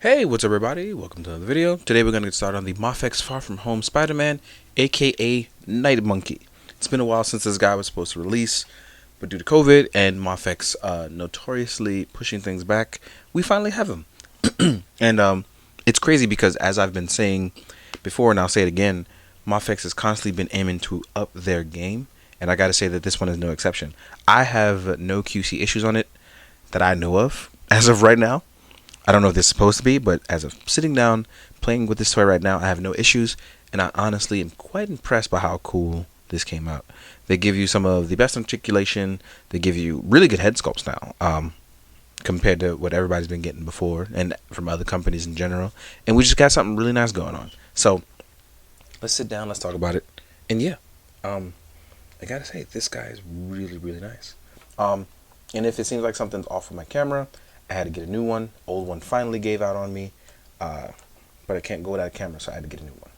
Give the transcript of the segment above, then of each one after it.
Hey, what's up everybody? Welcome to another video. Today we're going to get started on the Mafex Far From Home Spider-Man, aka Night Monkey. It's been a while since this guy was supposed to release, but due to COVID and Mafex notoriously pushing things back, we finally have him. And it's crazy because, as I've been saying before, and I'll say it again, Mafex has constantly been aiming to up their game, and I gotta say that this one is no exception. I have no QC issues on it that I know of as of right now. I don't know if this is supposed to be, but as of sitting down playing with this toy right now, I have no issues, and I honestly am quite impressed by how cool this came out. They give you some of the best articulation. They give you really good head sculpts now, compared to what everybody's been getting before and from other companies in general. And we just got something really nice going on. So let's sit down, let's talk about it. And yeah, I gotta say, this guy is really, really nice. And if it seems like something's off with my camera, I had to get a new one. Old one finally gave out on me, but I can't go without a camera, so I had to get a new one.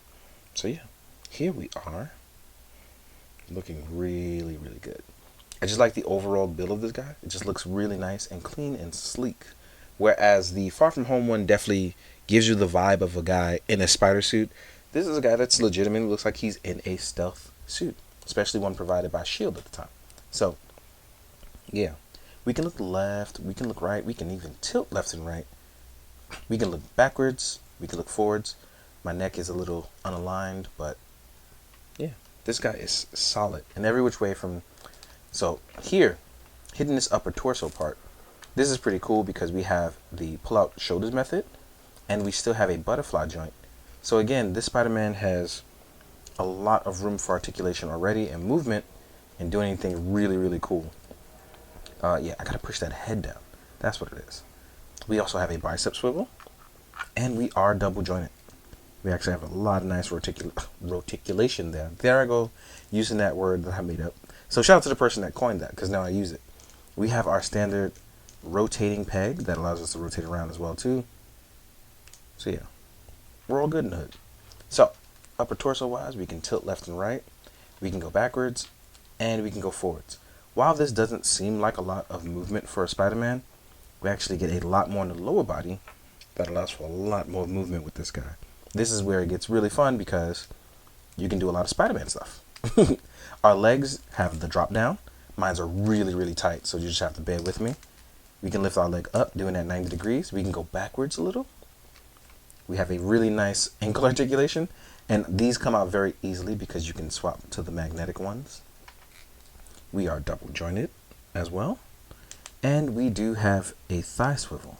So yeah, here we are, looking really, really good. I just like the overall build of this guy. It just looks really nice and clean and sleek. Whereas the Far From Home one definitely gives you the vibe of a guy in a spider suit. This is a guy that's legitimately looks like he's in a stealth suit, especially one provided by S.H.I.E.L.D. at the time. So yeah. We can look left, we can look right, we can even tilt left and right. We can look backwards, we can look forwards. My neck is a little unaligned, but yeah, this guy is solid in every which way from. So here, hitting this upper torso part, this is pretty cool because we have the pull-out shoulders method, and we still have a butterfly joint. So again, this Spider-Man has a lot of room for articulation already and movement, and doing anything really, really cool. Yeah, I gotta push that head down. That's what it is. We also have a bicep swivel, and we are double jointed. We actually have a lot of nice roticulation there. There I go, using that word that I made up. So shout out to the person that coined that, because now I use it. We have our standard rotating peg that allows us to rotate around as well too. So yeah, we're all good in the hood. So upper torso wise, we can tilt left and right, we can go backwards, and we can go forwards. While this doesn't seem like a lot of movement for a Spider-Man, we actually get a lot more in the lower body that allows for a lot more movement with this guy. This is where it gets really fun because you can do a lot of Spider-Man stuff. Our legs have the drop down. Mine are really, really tight, so you just have to bear with me. We can lift our leg up, doing that 90 degrees. We can go backwards a little. We have a really nice ankle articulation, and these come out very easily because you can swap to the magnetic ones. We are double jointed as well, and we do have a thigh swivel.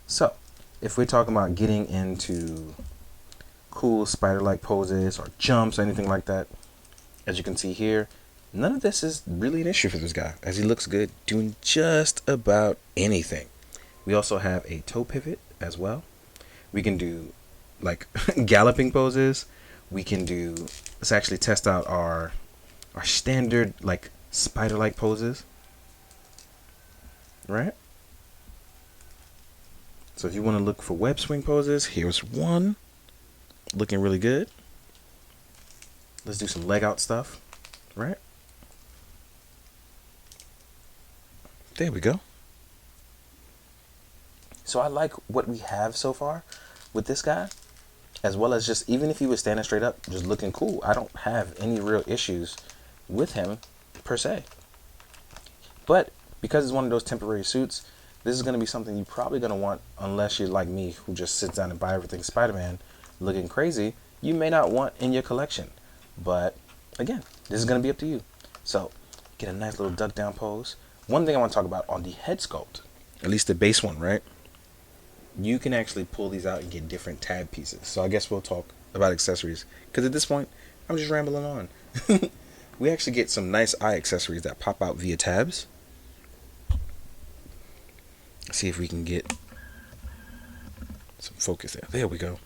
So if we're talking about getting into cool spider-like poses or jumps or anything like that, as you can see here, none of this is really an issue for this guy, as he looks good doing just about anything. We also have a toe pivot as well. We can do like galloping poses. We can do, let's actually test out our standard like spider-like poses, right? So if you want to look for web swing poses, here's one looking really good. Let's do some leg out stuff, right? There we go. So I like what we have so far with this guy, as well as just even if he was standing straight up just looking cool, I don't have any real issues with him per se. But because it's one of those temporary suits, this is going to be something you're probably going to want, unless you're like me who just sits down and buy everything Spider-Man looking crazy. You may not want in your collection, but again, this is going to be up to you. So get a nice little duck down pose. One thing I want to talk about on the head sculpt, at least the base one, right? You can actually pull these out and get different tab pieces. So I guess we'll talk about accessories, because at this point I'm just rambling on. We actually get some nice eye accessories that pop out via tabs. Let's see if we can get some focus there. There we go.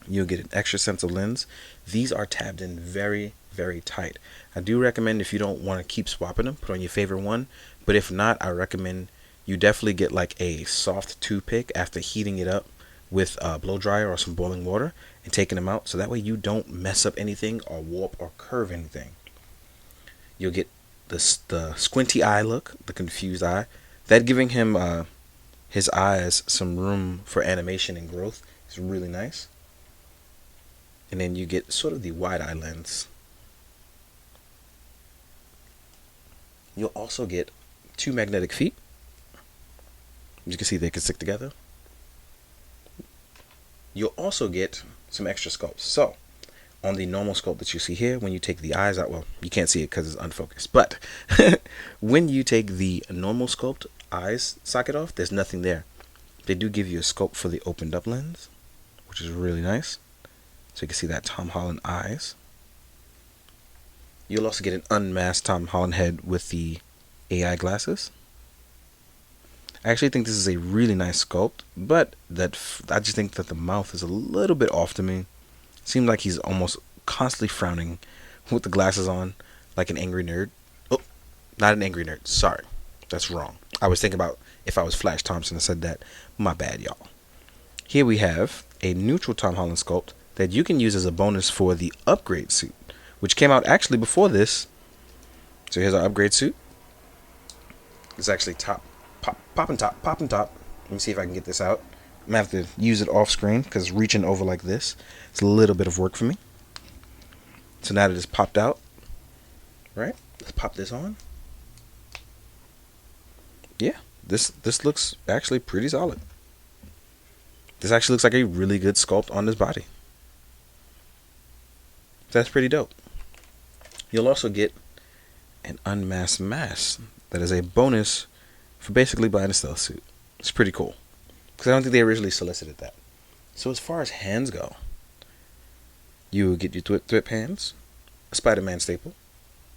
You'll get an extra sensitive lens. These are tabbed in very, very tight. I do recommend, if you don't want to keep swapping them, put on your favorite one. But if not, I recommend you definitely get like a soft toothpick after heating it up with a blow dryer or some boiling water and taking them out, so that way you don't mess up anything or warp or curve anything. You'll get the squinty eye look, the confused eye, that giving him his eyes some room for animation and growth. It's really nice. And then you get sort of the wide eye lens. You'll also get 2 magnetic feet. As you can see, they can stick together. You'll also get some extra sculpts. So, on the normal sculpt that you see here, when you take the eyes out, well, you can't see it because it's unfocused, but when you take the normal sculpt eyes socket off, there's nothing there. They do give you a sculpt for the opened up lens, which is really nice. So you can see that Tom Holland eyes. You'll also get an unmasked Tom Holland head with the AI glasses. I actually think this is a really nice sculpt, but I just think that the mouth is a little bit off to me. Seems like he's almost constantly frowning with the glasses on, like an angry nerd. Oh, not an angry nerd. Sorry, that's wrong. I was thinking about if I was Flash Thompson and said that. My bad, y'all. Here we have a neutral Tom Holland sculpt that you can use as a bonus for the upgrade suit, which came out actually before this. So here's our upgrade suit. It's actually popping top. Let me see if I can get this out. I'm going to have to use it off screen because reaching over like this, it's a little bit of work for me. So now that it's popped out, right? Let's pop this on. Yeah, this looks actually pretty solid. This actually looks like a really good sculpt on this body. That's pretty dope. You'll also get an unmasked mask that is a bonus for basically buying a stealth suit. It's pretty cool because I don't think they originally solicited that. So as far as hands go, you will get your thwip hands, a Spider-Man staple,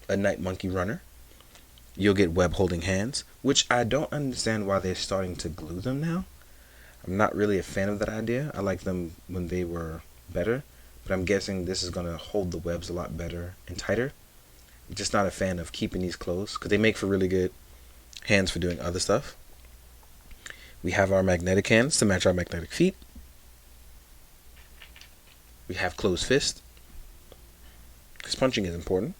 a Night Monkey runner. You'll get web holding hands, which I don't understand why they're starting to glue them now. I'm not really a fan of that idea. I like them when they were better, but I'm guessing this is going to hold the webs a lot better and tighter. I'm just not a fan of keeping these closed because they make for really good hands for doing other stuff. We have our magnetic hands to match our magnetic feet. We have closed fist because punching is important.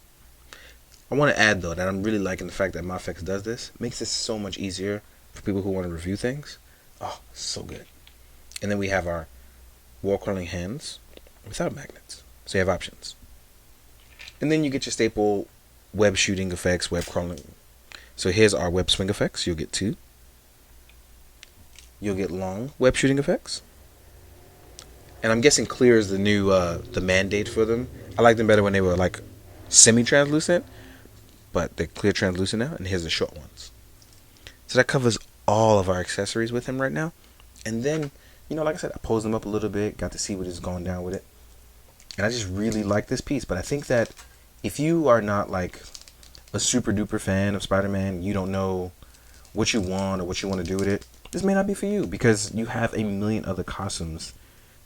I want to add though that I'm really liking the fact that Mafex does this. It makes this so much easier for people who want to review things. Oh, so good. And then we have our wall crawling hands without magnets. So you have options. And then you get your staple web shooting effects, web crawling. So here's our web swing effects. You'll get 2. You'll get long web shooting effects. And I'm guessing clear is the new the mandate for them. I like them better when they were like semi-translucent, but they're clear translucent now. And here's the short ones. So that covers all of our accessories with him right now. And then, you know, like I said, I posed him up a little bit, got to see what is going down with it. And I just really like this piece. But I think that if you are not like a super duper fan of Spider-Man, you don't know what you want or what you want to do with it, this may not be for you because you have a million other costumes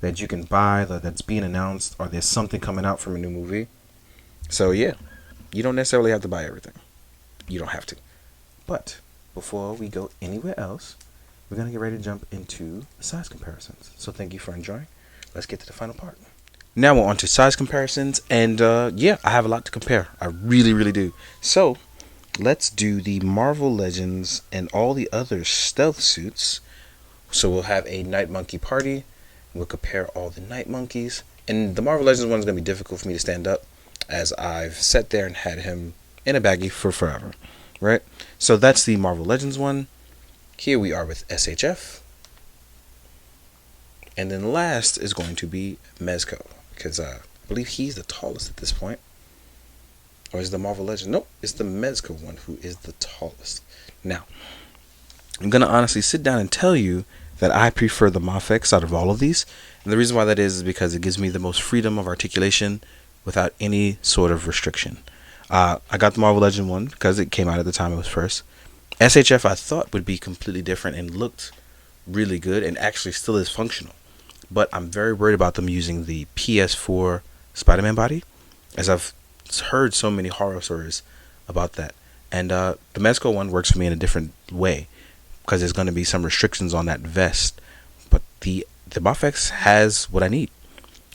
that you can buy that's being announced, or there's something coming out from a new movie. So yeah, you don't necessarily have to buy everything. You don't have to. But before we go anywhere else, we're going to get ready to jump into size comparisons. So thank you for enjoying. Let's get to the final part. Now we're on to size comparisons, and yeah, I have a lot to compare. I really, really do. So let's do the Marvel Legends and all the other stealth suits. So we'll have a Night Monkey party. We'll compare all the Night Monkeys. And the Marvel Legends one is going to be difficult for me to stand up, as I've sat there and had him in a baggie for forever. Right? So that's the Marvel Legends one. Here we are with SHF. And then last is going to be Mezco, because I believe he's the tallest at this point. Or is the Marvel Legend? Nope, it's the Mezco one who is the tallest. Now, I'm going to honestly sit down and tell you that I prefer the Mafex out of all of these. And the reason why that is because it gives me the most freedom of articulation without any sort of restriction. I got the Marvel Legend one because it came out at the time it was first. SHF I thought would be completely different and looked really good and actually still is functional. But I'm very worried about them using the PS4 Spider-Man body, as I've heard so many horror stories about that. And the Mezco one works for me in a different way because there's going to be some restrictions on that vest. But the Mafex has what I need.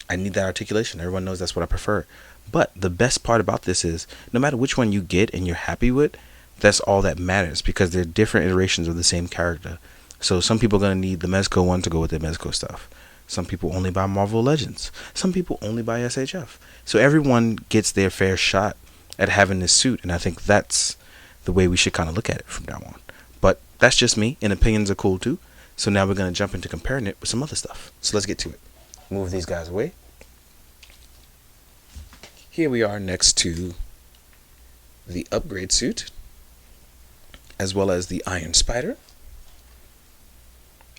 I need that articulation. Everyone knows that's what I prefer. But the best part about this is no matter which one you get and you're happy with, that's all that matters, because they're different iterations of the same character So some people are going to need the Mezco one to go with their Mezco stuff. Some people only buy Marvel Legends. Some people only buy SHF. So everyone gets their fair shot at having this suit, and I think that's the way we should kind of look at it from now on. But that's just me, and opinions are cool too. So now we're going to jump into comparing it with some other stuff. So let's get to it. Move these guys away. Here we are next to the upgrade suit, as well as the Iron Spider.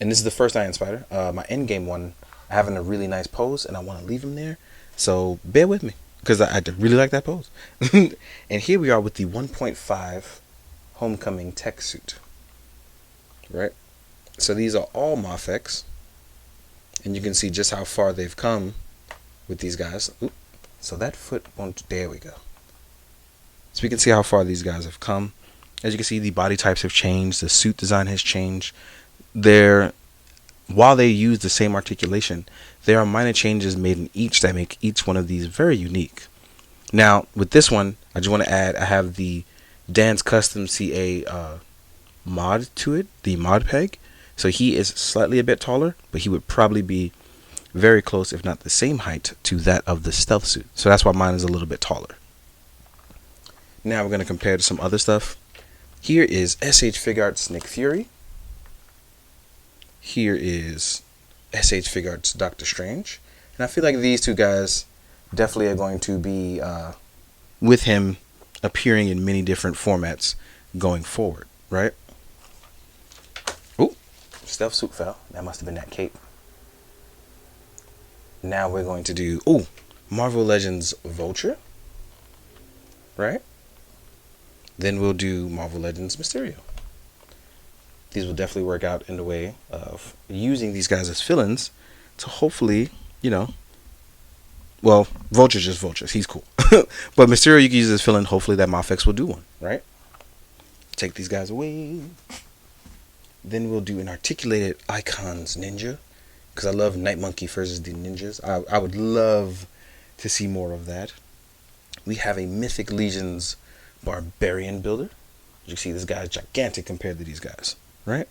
And this is the first Iron Spider. My endgame one, I'm having a really nice pose, and I want to leave him there. So bear with me, because I really like that pose. And here we are with the 1.5 Homecoming Tech Suit. Right? So these are all Mafex. And you can see just how far they've come with these guys. Oop. So that foot won't... There we go. So we can see how far these guys have come. As you can see, the body types have changed. The suit design has changed. While they use the same articulation, there are minor changes made in each that make each one of these very unique. Now, with this one, I just want to add, I have the Dance Custom CA mod to it, the mod peg. So he is slightly a bit taller, but he would probably be very close, if not the same height, to that of the stealth suit. So that's why mine is a little bit taller. Now we're going to compare to some other stuff. Here is SH Figuarts Nick Fury. Here is SH Figuarts Doctor Strange. And I feel like these two guys definitely are going to be with him appearing in many different formats going forward, right? Ooh, stealth suit fell. That must have been that cape. Now we're going to do, Marvel Legends Vulture, right? Then we'll do Marvel Legends Mysterio. These will definitely work out in the way of using these guys as fill-ins to hopefully, well, Vulture's just Vulture. He's cool. But Mysterio you can use as fill-in. Hopefully that Mafex will do one, right? Take these guys away. Then we'll do an articulated Icons Ninja, because I love Night Monkey versus the Ninjas. I would love to see more of that. We have a Mythic Legions Barbarian builder. You see this guy's gigantic compared to these guys, right?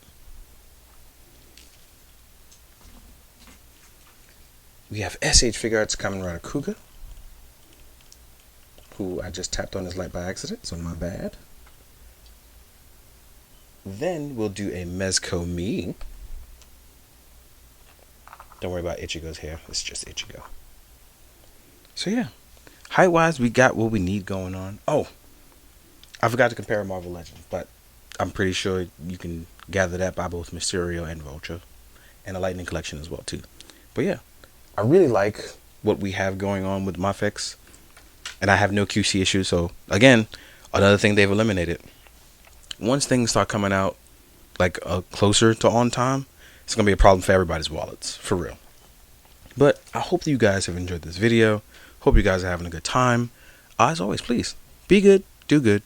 We have SH Figuarts Kamen Rider Kuga, who I just tapped on his light by accident, so my bad. Then we'll do a Mezco Me. Don't worry about Ichigo's hair, it's just Ichigo. So yeah, height-wise, we got what we need going on. Oh, I forgot to compare Marvel Legends, but I'm pretty sure you can gather that by both Mysterio and Vulture, and a Lightning Collection as well too. But yeah, I really like what we have going on with Mafex, and I have no QC issues. So again, another thing they've eliminated. Once things start coming out like closer to on time, it's gonna be a problem for everybody's wallets, for real. But I hope that you guys have enjoyed this video. Hope you guys are having a good time. As always, please be good, do good.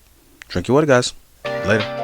Drink your water, guys. Later.